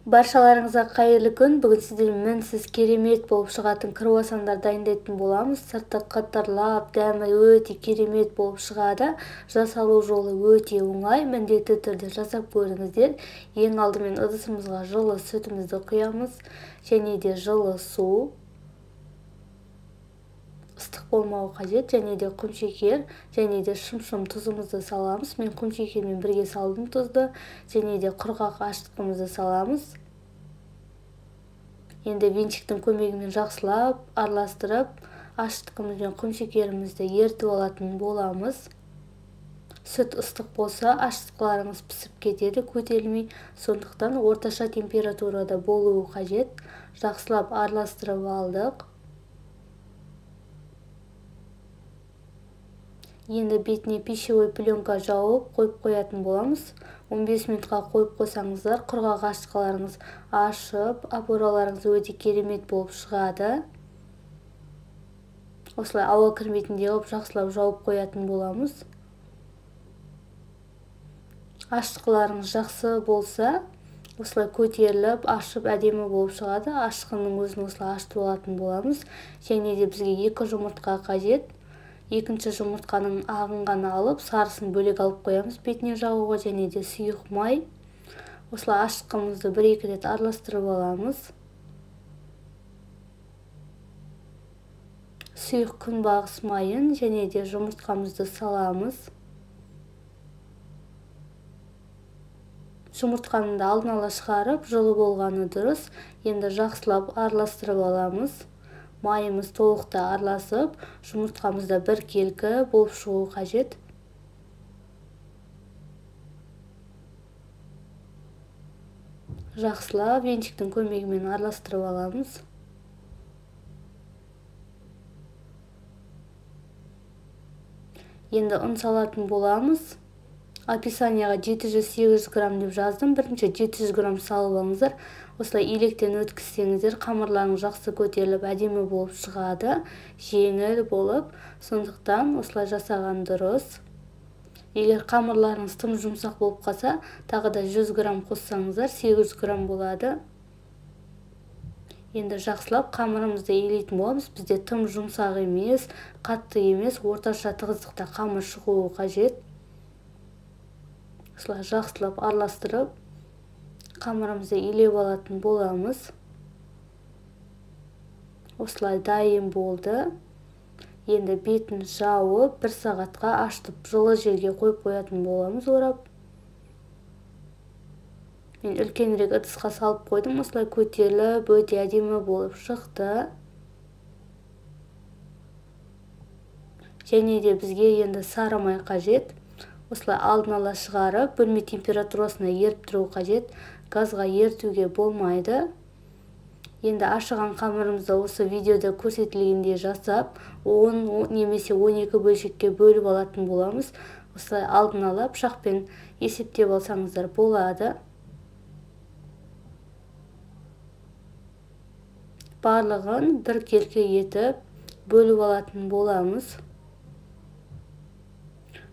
Баршаларыңызға қайырлы күн. Бүгін сіздермен мінсіз керемет болып шығатын круассандар дайындайтын боламыз. Сырты қатарлап, дәмі өте керемет болып шығады. Жасалу жолы өте оңай. Міндетті түрде жасап көріңіздер. Ең алдымен ыдысымызға жылы сүтімізді құямыз, және де жылы су. Ыстық болмауы қажет, және де құмшекер, және де шым тұзымызды саламыз. Мен құмшекермен бірге салдым тұзды, және де құрғақ ашытқымызды саламыз. Енді венчиктің көмегімен жақсылап араластырып, ашытқымыз бен құмшекерімізді ертіп алатын боламыз. Сүт ыстық болса, ашытқыларыңыз пісіп кетеді, көтерілмей. Сондықтан орташа температурада болуы қажет. Жақсылап араластырып алдық. Енді бетіне пищевой пленка жауып қойып қоятын боламыз. 15 минутқа қойып қойсаңыздар, құрғақ ашытқыларыңыз ашып, опораларыңыз өте керемет болып шығады. Осылай ауа кірмейтіндей қылып жақсылап жауып қоятын боламыз. Ашытқыларыңыз жақсы болса, осылай көтеріліп, ашып әдемі болып шығады. Ашытқының өзін осылай ашытып алатын боламыз. Және де бізге 2 жұмыртқа қажет. Екінші жұмыртқаның ағын ғана алып, сарысын бөлек алып қоямыз бетіне жағуға, және де сұйық май. Осылай ашытқымызды 1-2 рет араластырып аламыз. Сұйық күнбағыс майын және де жұмыртқамызды саламыз. Жұмыртқаны да алдын ала шығарып, жылы болғаны дұрыс. Енді жақсылап араластырып аламыз. Майымыз толықта араласып, жұмыртқамызда біркелкі болып шығуы қажет. Жақсылап венчиктің көмегімен араластырып аламыз. Енді ұн салатын боламыз. Описанияға 700-800 грамм деп жаздым. Бірінші 700 грамм салып алыңыздар. Осылай електен өткізсеңіздер, қамырларыңыз жақсы көтеріліп, әдемі болып шығады, жеңіл болып. Сондықтан осылай жасаған дұрыс. Егер қамырларыңыз тым жұмсақ болып қалса, тағы да 100 грамм қоссаңыздар, 800 грамм болады. Енді жақсылап қамырымызды елейтін боламыз. Бізде тым жұмсақ емес, қатты емес, орташа тығыздықта қамыр шығуы қажет. Осылай жақсылап араластырып, қамырымызды елеп алатын боламыз. Осылай дайын болды. Енді бетін жауып, 1 сағатқа ашытып, жылы жерге қойып қоятын боламыз орап. Мен үлкенірек ыдысқа салып қойдым. Осылай көтеріліп, өте әдемі болып шықты. Және де бізге енді сары май қажет. Осылай алдын ала шығарып, бөлме температурасына еріп тұру қажет. Газға ертуге болмайды. Енді ашыған қамырымызды осы видеода көрсетілгенде жасап, 10 немесе 12 бөлшекке бөліп алатын боламыз. Осылай алдын ала пышақпен есептеп алсаңыздар болады. Барлығын біркелкі етіп бөліп алатын боламыз.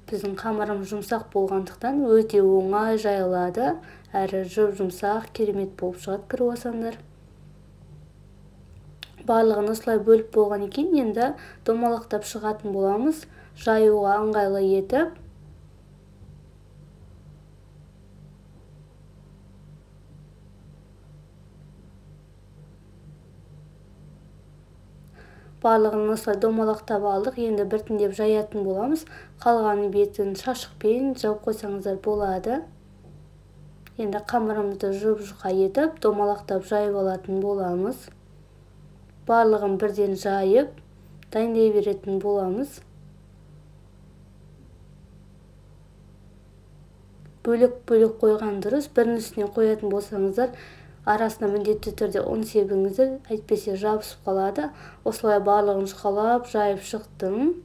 Біздің қамырымыз жұмсақ болғандықтан өте оңай жайылады, әрі жұмсақ керемет болып шығады круассандар. Барлығын осылай бөліп болған екен, енді домалақтап шығатын боламыз, жаюға ыңғайлы етіп. Барлығын осылай домалақтап алдық. Енді біртіндеп жаятын боламыз. Қалған бетін шашықпен жауып қойсаңыздар болады. Енді қамырымызды жұп-жұқа етіп, домалақтап жайып алатын боламыз. Барлығын бірден жайып, дайындай беретін боламыз. Бөлек-бөлек қойған дұрыс. Бірінің үстіне қоятын болсаңыздар, арасына міндетті түрде ұн себіңіздер, әйтпесе жабысып қалады. Осылай барлығын жұқалап жайып шықтым.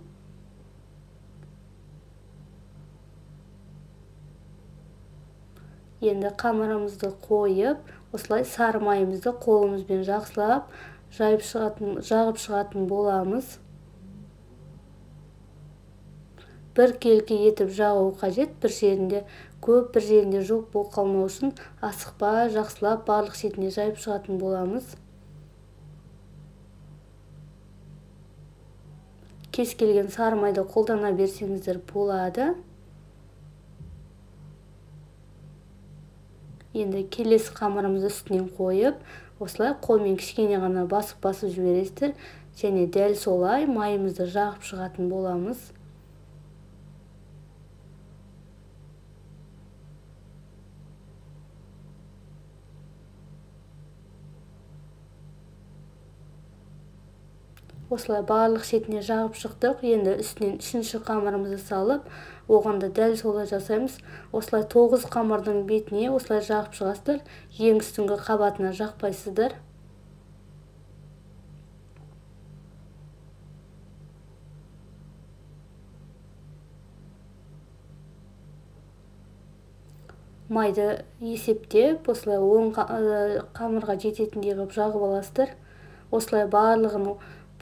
Енді қамырымызды қойып, осылай сары майымызды қолымызбен жақсылап жағып шығатын боламыз. Біркелкі етіп жағу қажет, бір жерінде көп бір жерінде жоқ болып қалмау үшін асықпай жақсылап барлық шетіне жайып шығатын боламыз. Кез келген сары майды қолдана берсеңіздер болады. Енді келесі қамырымызды үстінен қойып, осылай қолмен кішкене ғана басып жібересіздер, және дәл солай майымызды жағып шығатын боламыз. Осылай барлық шетіне жағып шықтық. Енді үстінен үшінші қамырымызды салып, оған да дәл солай жасаймыз. Осылай 9 қамырдың бетіне осылай жағып шығасыздар. Ең үстіңгі қабатына жақпайсыздар. Майды есептеп, осылай 10 қамырға жететіндей қылып жағып аласыздар. Осылай барлығын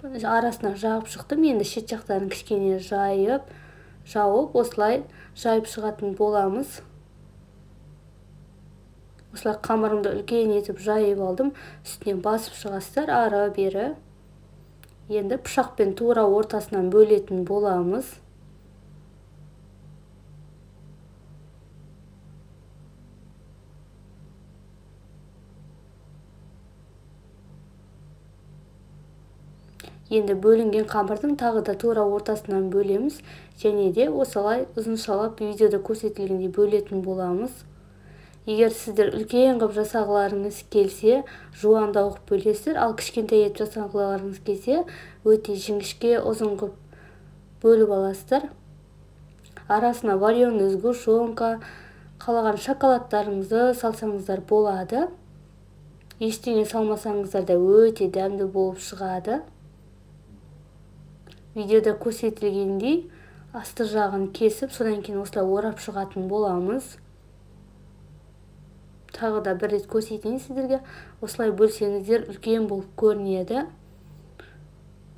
арасына жағып шықтым. Енді шет жақтарын кішкене жауып, осылай жайып шығатын боламыз. Осылай қамырымды үлкен етіп жайып алдым. Үстінен басып шығасыздар, ары бері. Енді пышақпен тура ортасынан бөлетін боламыз. Енді бөлінген қамырдың тағы да тура ортасынан бөлеміз, және де осылай ұзыншалап видеода көрсетілгендей бөлетін боламыз. Егер сіздер үлкен қып жасағыларыңыз келсе, жуандау қып бөлесіздер, ал кішкентай етіп жасағыларыңыз келсе, өте жіңішке ұзын қып бөліп аласыздар. Арасына вареный сгущенка, қалаған шоколадтарыңызды салсаңыздар болады. Ештеңе салмасаңыздар да өте дәмді болып шығады. Видеода көрсетілгендей асты жағын кесіп, содан кейін осылай орап шығатын боламыз. Тағы да бір рет көрсетейін сіздерге. Осылай бөлсеңіздер үлкен болып көрінеді.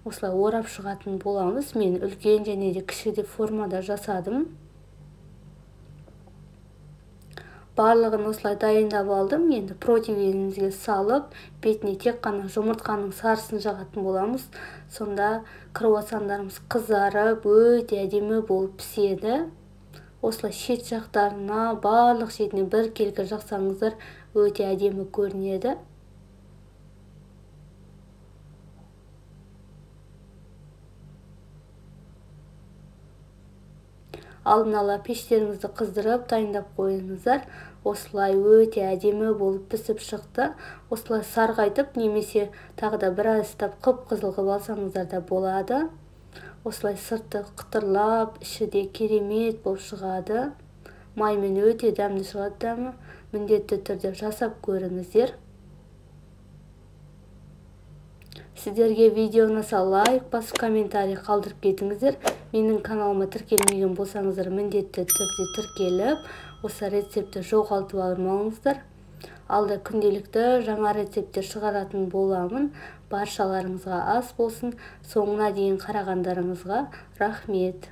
Осылай орап шығатын боламыз. Мен үлкен және де кіші деп формада жасадым. Барлығын осылай дайындап алдым. Енді противенімізге салып, бетіне тек қана жұмыртқаның сарысын жағатын боламыз. Сонда круассандарымыз қызарып, өте әдемі болып піседі. Осылай шет жақтарына, барлық шетіне бір келкі жақсаңыздар, өте әдемі көрінеді. Алдын ала пештеріңізді қыздырып, дайындап қойыңыздар. Осылай өте әдемі болып пісіп шықты. Осылай сарғайтып, немесе тағы да біраз қып-қызыл қылып алсаңыздар да болады. Осылай сырты қытырлап, іші де керемет болып шығады. Маймен өте дәмді шығады дәмі. Міндетті түрде жасап көріңіздер. Сіздерге видео ұнаса лайк басып, комментарий қалдырып кетіңіздер. Менің каналыма тіркелмеген болсаңыздар, міндетті түрде тіркеліп, осы рецепті жоғалтып алмаңыздар. Алда күнделікті жаңа рецепттер шығаратын боламын. Баршаларыңызға ас болсын. Соңына дейін қарағандарыңызға рахмет.